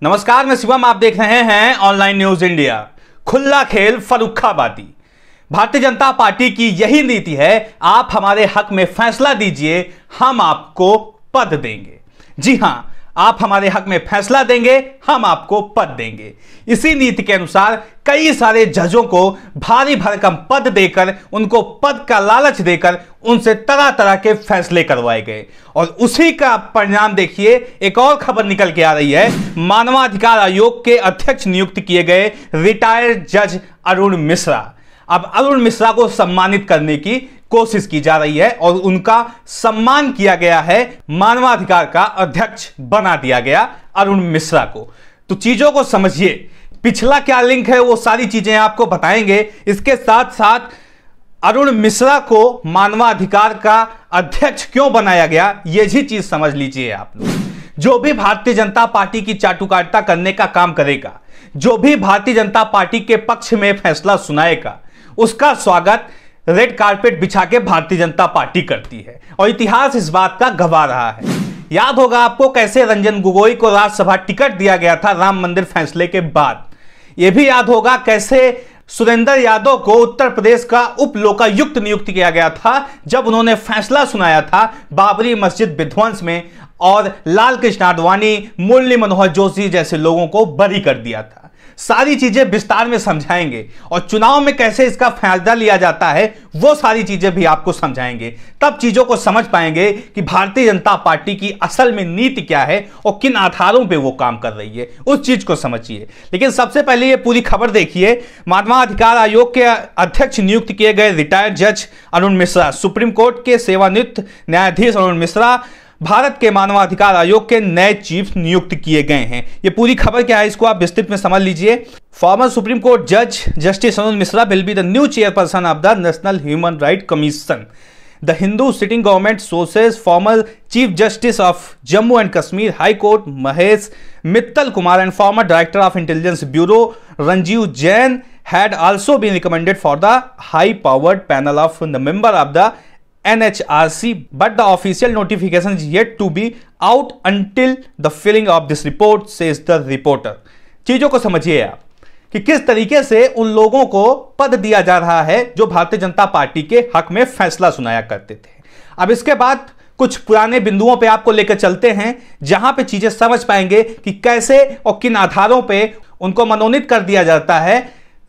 नमस्कार, मैं शिवम। आप देख रहे हैं ऑनलाइन न्यूज इंडिया। खुला खेल फर्रुखाबादी। भारतीय जनता पार्टी की यही नीति है, आप हमारे हक में फैसला दीजिए, हम आपको पद देंगे। जी हां, आप हमारे हक में फैसला देंगे, हम आपको पद देंगे। इसी नीति के अनुसार कई सारे जजों को भारी भरकम पद देकर, उनको पद का लालच देकर उनसे तरह तरह के फैसले करवाए गए। और उसी का परिणाम देखिए, एक और खबर निकल के आ रही है। मानवाधिकार आयोग के अध्यक्ष नियुक्त किए गए रिटायर्ड जज अरुण मिश्रा। अब अरुण मिश्रा को सम्मानित करने की कोशिश की जा रही है और उनका सम्मान किया गया है। मानवाधिकार का अध्यक्ष बना दिया गया अरुण मिश्रा को। तो चीजों को समझिए, पिछला क्या लिंक है वो सारी चीजें आपको बताएंगे। इसके साथ साथ अरुण मिश्रा को मानवाधिकार का अध्यक्ष क्यों बनाया गया, ये भी चीज समझ लीजिए आप लोग। जो भी भारतीय जनता पार्टी की चाटुकारिता करने का काम करेगा, जो भी भारतीय जनता पार्टी के पक्ष में फैसला सुनाएगा, उसका स्वागत रेड कारपेट बिछा के भारतीय जनता पार्टी करती है। और इतिहास इस बात का गवाह रहा है। याद होगा आपको कैसे रंजन गोगोई को राज्यसभा टिकट दिया गया था राम मंदिर फैसले के बाद। यह भी याद होगा कैसे सुरेंद्र यादव को उत्तर प्रदेश का उप लोकायुक्त नियुक्त किया गया था जब उन्होंने फैसला सुनाया था बाबरी मस्जिद विध्वंस में, और लाल कृष्ण आडवाणी, मुरली मनोहर जोशी जैसे लोगों को बरी कर दिया था। सारी चीजें विस्तार में समझाएंगे और चुनाव में कैसे इसका फायदा लिया जाता है वो सारी चीजें भी आपको समझाएंगे। तब चीजों को समझ पाएंगे कि भारतीय जनता पार्टी की असल में नीति क्या है और किन आधारों पे वो काम कर रही है, उस चीज को समझिए। लेकिन सबसे पहले ये पूरी खबर देखिए। मानवाधिकार आयोग के अध्यक्ष नियुक्त किए गए रिटायर्ड जज अरुण मिश्रा, सुप्रीम कोर्ट के सेवानिवृत्त न्यायाधीश अरुण मिश्रा भारत के मानवाधिकार आयोग के नए चीफ नियुक्त किए गए हैं। ये पूरी खबर क्या है इसको आप विस्तृत में समझ लीजिए। फॉर्मर सुप्रीम कोर्ट जज justice Arun Mishra will be the new chairperson of the national Human Right commission. The Hindu sitting government sources former Chief Justice of Jammu and Kashmir High Court Mahesh Mittal Kumar and former Director of Intelligence Bureau Ranjiv Jain had also been recommended for the high-powered panel of the member of the NHRC, but the official notification is yet to be out until the filling of this report, says the reporter। चीजों को समझिए आप कि किस तरीके से उन लोगों को पद दिया जा रहा है जो भारतीय जनता पार्टी के हक में फैसला सुनाया करते थे। अब इसके बाद कुछ पुराने बिंदुओं पे आपको लेकर चलते हैं जहां पे चीजें समझ पाएंगे कि कैसे और किन आधारों पे उनको मनोनीत कर दिया जाता है।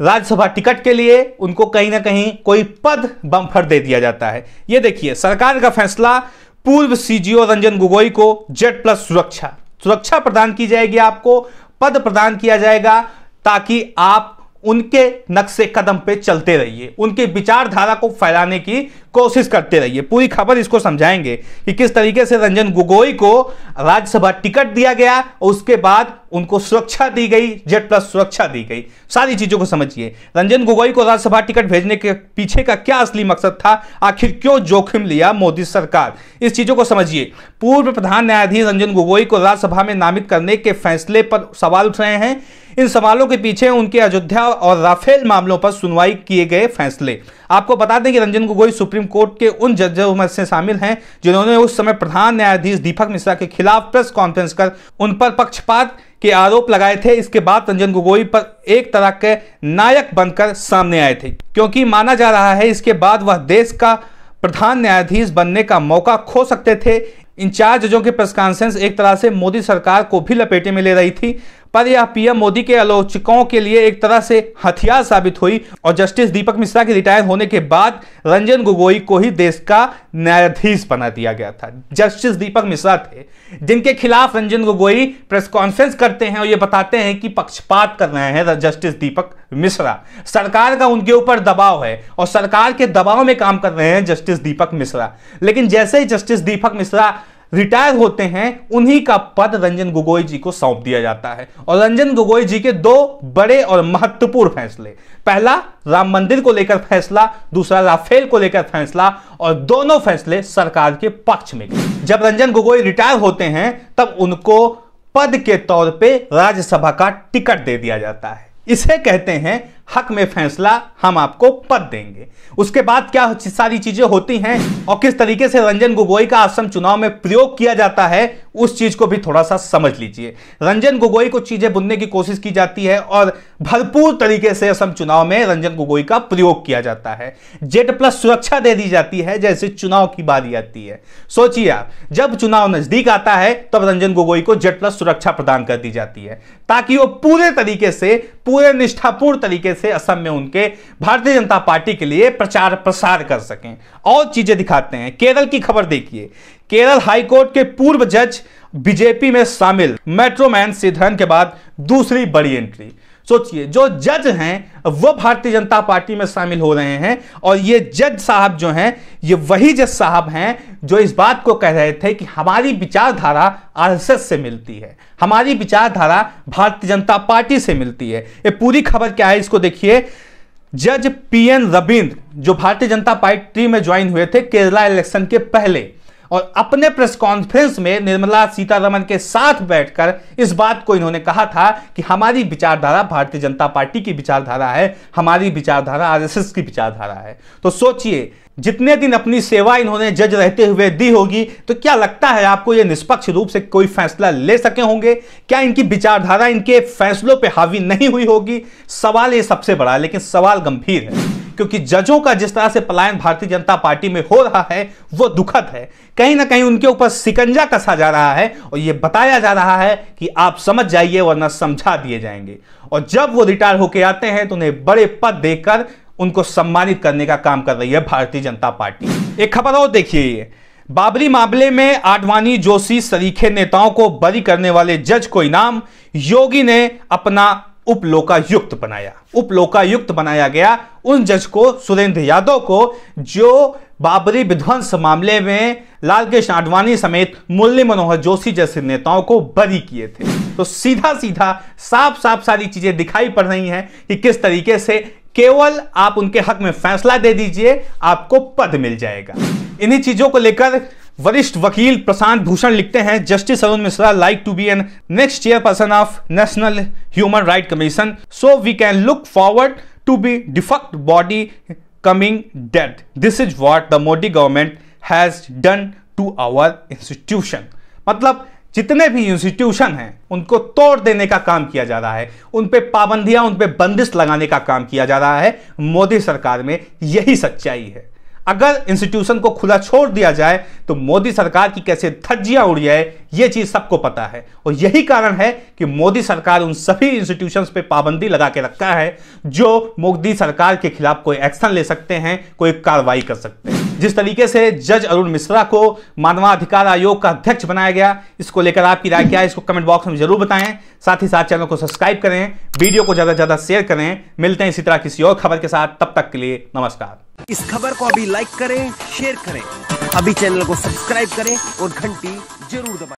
राज्यसभा टिकट के लिए उनको कहीं ना कहीं कोई पद बम्फर दे दिया जाता है। ये देखिए, सरकार का फैसला, पूर्व सीजीओ रंजन गोगोई को Z+ सुरक्षा प्रदान की जाएगी, आपको पद प्रदान किया जाएगा ताकि आप उनके नक्शे कदम पे चलते रहिए, उनके विचारधारा को फैलाने की कोशिश करते रहिए। पूरी खबर इसको समझाएंगे कि किस तरीके से रंजन गोगोई को राज्यसभा टिकट दिया गया और उसके बाद उनको सुरक्षा दी गई, Z+ सुरक्षा दी गई। सारी चीजों को समझिए। रंजन गोगोई को राज्यसभा टिकट भेजने के पीछे का क्या असली मकसद था, आखिर क्यों जोखिम लिया मोदी सरकार, इस चीजों को समझिए। पूर्व प्रधान न्यायाधीश रंजन गोगोई को राज्यसभा में नामित करने के फैसले पर सवाल उठ रहे हैं। इन सवालों के पीछे उनके अयोध्या और राफेल मामलों पर सुनवाई किए गए फैसले। आपको बता दें कि रंजन गोगोई सुप्रीम कोर्ट के उन जजों में से शामिल हैं जिन्होंने उस समय प्रधान न्यायाधीश दीपक मिश्रा के खिलाफ प्रेस कॉन्फ्रेंस कर उन पर पक्षपात के आरोप लगाए थे। इसके बाद रंजन गोगोई पर एक तरह के नायक बनकर सामने आए थे, क्योंकि माना जा रहा है इसके बाद वह देश का प्रधान न्यायाधीश बनने का मौका खो सकते थे। इन 4 जजों की प्रेस कॉन्फ्रेंस एक तरह से मोदी सरकार को भी लपेटे में ले रही थी, पर यह पीएम मोदी के आलोचकों के लिए एक तरह से हथियार साबित हुई और जस्टिस दीपक मिश्रा के रिटायर होने के बाद रंजन गोगोई को ही देश का न्यायाधीश बना दिया गया था। जस्टिस दीपक मिश्रा थे जिनके खिलाफ रंजन गोगोई प्रेस कॉन्फ्रेंस करते हैं और ये बताते हैं कि पक्षपात कर रहे हैं जस्टिस दीपक मिश्रा। सरकार का उनके ऊपर दबाव है और सरकार के दबाव में काम कर रहे हैं जस्टिस दीपक मिश्रा। लेकिन जैसे ही जस्टिस दीपक मिश्रा रिटायर होते हैं, उन्हीं का पद रंजन गोगोई जी को सौंप दिया जाता है। और रंजन गोगोई जी के 2 बड़े और महत्वपूर्ण फैसले, पहला राम मंदिर को लेकर फैसला, दूसरा राफेल को लेकर फैसला, और दोनों फैसले सरकार के पक्ष में। जब रंजन गोगोई रिटायर होते हैं तब उनको पद के तौर पे राज्यसभा का टिकट दे दिया जाता है। इसे कहते हैं हक में फैसला हम आपको पद देंगे। उसके बाद क्या सारी चीजें होती हैं और किस तरीके से रंजन गोगोई का असम चुनाव में प्रयोग किया जाता है, उस चीज को भी थोड़ा सा समझ लीजिए। रंजन गोगोई को चीजें बुनने की कोशिश की जाती है और भरपूर तरीके से असम चुनाव में रंजन गोगोई का प्रयोग किया जाता है। Z+ सुरक्षा दे दी जाती है जैसे चुनाव की बारी आती है। सोचिए आप, जब चुनाव नजदीक आता है तब रंजन गोगोई को Z+ सुरक्षा प्रदान कर दी जाती है ताकि वो पूरे तरीके से, पूरे निष्ठापूर्ण तरीके से असम में उनके भारतीय जनता पार्टी के लिए प्रचार प्रसार कर सकें। और चीजें दिखाते हैं। केरल की खबर देखिए। केरल हाईकोर्ट के पूर्व जज बीजेपी में शामिल। मेट्रोमैन श्रीधरन के बाद दूसरी बड़ी एंट्री। सोचिए, जो जज हैं वो भारतीय जनता पार्टी में शामिल हो रहे हैं और ये जज साहब जो हैं, ये वही जज साहब हैं जो इस बात को कह रहे थे कि हमारी विचारधारा आरएसएस से मिलती है, हमारी विचारधारा भारतीय जनता पार्टी से मिलती है। ये पूरी खबर क्या है इसको देखिए। जज PN रविंद्र जो भारतीय जनता पार्टी में ज्वाइन हुए थे केरला इलेक्शन के पहले, और अपने प्रेस कॉन्फ्रेंस में निर्मला सीतारमण के साथ बैठकर इस बात को इन्होंने कहा था कि हमारी विचारधारा भारतीय जनता पार्टी की विचारधारा है, हमारी विचारधारा आरएसएस की विचारधारा है। तो सोचिए, जितने दिन अपनी सेवा इन्होंने जज रहते हुए दी होगी, तो क्या लगता है आपको ये निष्पक्ष रूप से कोई फैसला ले सके होंगे? क्या इनकी विचारधारा इनके फैसलों पे हावी नहीं हुई होगी? सवाल ये सबसे बड़ा है, लेकिन सवाल गंभीर है क्योंकि जजों का जिस तरह से पलायन भारतीय जनता पार्टी में हो रहा है वो दुखद है। कहीं ना कहीं उनके ऊपर शिकंजा कसा जा रहा है और ये बताया जा रहा है कि आप समझ जाइए वरना समझा दिए जाएंगे। और जब वो रिटायर होकर आते हैं तो उन्हें बड़े पद देकर उनको सम्मानित करने का काम कर रही है भारतीय जनता पार्टी। एक खबर और देखिए। ये बाबरी मामले में आडवाणी, जोशी सरीखे नेताओं को बरी करने वाले जज को इनाम। योगी ने अपना उपलोकायुक्त बनाया। उपलोकायुक्त बनाया गया उन जज को, सुरेंद्र यादव को, जो बाबरी विध्वंस मामले में लाल कृष्ण आडवाणी समेत मुरली मनोहर जोशी जैसे नेताओं को बरी किए थे। तो सीधा सीधा साफ साफ सारी चीजें दिखाई पड़ रही हैं कि किस तरीके से केवल आप उनके हक में फैसला दे दीजिए, आपको पद मिल जाएगा। इन्हीं चीजों को लेकर वरिष्ठ वकील प्रशांत भूषण लिखते हैं, Justice Arun Mishra like to be an next chairperson of National Human Right Commission, so we can look forward to be defunct body coming dead. This is what the Modi government has done to our institution. मतलब जितने भी institution हैं उनको तोड़ देने का काम किया जा रहा है, उन पे पाबंदियां, उन पे बंदिश लगाने का काम किया जा रहा है मोदी सरकार में। यही सच्चाई है। अगर इंस्टीट्यूशन को खुला छोड़ दिया जाए तो मोदी सरकार की कैसे धज्जियां उड़ जाए, यह चीज सबको पता है। और यही कारण है कि मोदी सरकार उन सभी इंस्टीट्यूशंस पे पाबंदी लगा के रखा है जो मोदी सरकार के खिलाफ कोई एक्शन ले सकते हैं, कोई कार्रवाई कर सकते हैं। जिस तरीके से जज अरुण मिश्रा को मानवाधिकार आयोग का अध्यक्ष बनाया गया, इसको लेकर आपकी राय क्या है, इसको कमेंट बॉक्स में जरूर बताएं। साथ ही साथ चैनल को सब्सक्राइब करें, वीडियो को ज्यादा से ज्यादा शेयर करें। मिलते हैं इसी तरह किसी और खबर के साथ, तब तक के लिए नमस्कार। इस खबर को अभी लाइक करें, शेयर करें, अभी चैनल को सब्सक्राइब करें और घंटी जरूर दबाएं।